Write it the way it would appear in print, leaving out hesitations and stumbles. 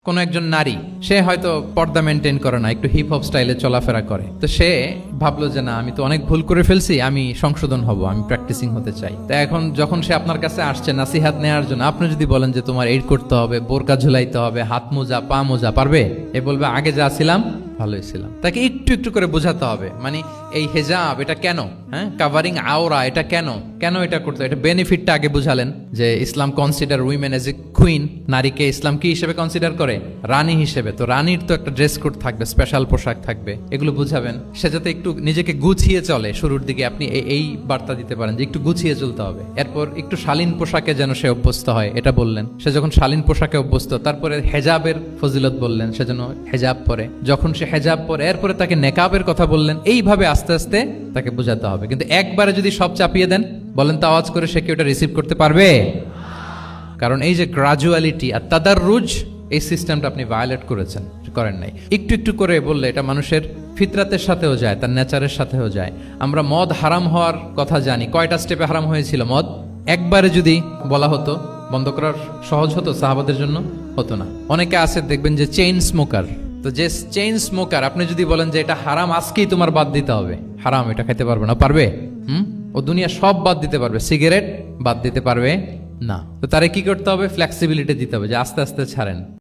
কোন একজন নারী, সে হয়তো পর্দা মেনটেন করে না, একটু হিপ হপ স্টাইলে চলাফেরা করে, তো সে ভাবলো যে না, আমি তো অনেক ভুল করে ফেলছি, আমি সংশোধন হব, আমি প্র্যাকটিসিং হতে চাই। তো এখন যখন সে আপনার কাছে আসছে নাসিহাত নেওয়ার জন্য, আপনি যদি বলেন যে তোমার এই করতে হবে, বোরকা ঝুলাইতে হবে, হাত মোজা পা মোজা, পারবে? এ বলবে আগে যা ছিলাম ভালোই ছিলাম। তাকে একটু একটু করে বোঝাতে হবে, মানে এই হেজাব এটা কেন, হ্যাঁ, কাভারিং আওরা এটা কেন, কেন এটা করতে, এটা বেনিফিটটা আগে বুঝালেন যে Islam consider women as a queen, নারীকে ইসলাম কি হিসেবে কনসিডার করে? রানী হিসেবে। তো রানীর তো একটা ড্রেস কোড থাকবে, স্পেশাল পোশাক থাকবে, এগুলো বুঝাবেন। সে যাতে একটু নিজেকে গুছিয়ে চলে, শুরুর দিকে আপনি এই বার্তা দিতে পারেন যে একটু গুছিয়ে চলতে হবে। এরপর একটু শালীন পোশাকে যেন সে অভ্যস্ত হয়, এটা বললেন। সে যখন শালীন পোশাকে অভ্যস্ত, তারপরে হেজাবের ফজিলত বললেন, সে যেন হেজাব পরে। যখন সে হেজাব পরে, এরপরে তাকে নেকাবের কথা বললেন। এইভাবে আস্তে আস্তে তাকে বোঝাতে হবে। কিন্তু একবারে যদি সব চাপিয়ে দেন, বলেন তো আওয়াজ করে, সে কি ওটা রিসিভ করতে পারবে? কারণ এই যে গ্রাজুয়ালিটি আর তাদাররুজ, এই সিস্টেমটা আপনি ভায়োলেট করেছেন, করেন নাই। একটু একটু করে বললে এটা মানুষের ফিতরাতের সাথেও যায়, তার নেচারের সাথেও যায়। আমরা মদ হারাম হওয়ার কথা জানি, কয়টা স্টেপে হারাম হয়েছিল মদ? একবারে যদি বলা হতো বন্ধ করার সহজ হতো সাহাবাদের জন্য? হতো না। অনেকে আছে দেখবেন যে চেইন স্মোকার, তো যে চেইন স্মোকার, আপনি যদি বলেন যে এটা হারাম, আজকেই তোমার বাদ দিতে হবে, হারাম, এটা খেতে পারবে না, পারবে? ও দুনিয়া সব বাদ দিতে পারবে, সিগারেট বাদ দিতে পারবে না। তো তারে কি করতে হবে? ফ্লেক্সিবিলিটি দিতে হবে, যে আস্তে আস্তে ছাড়েন।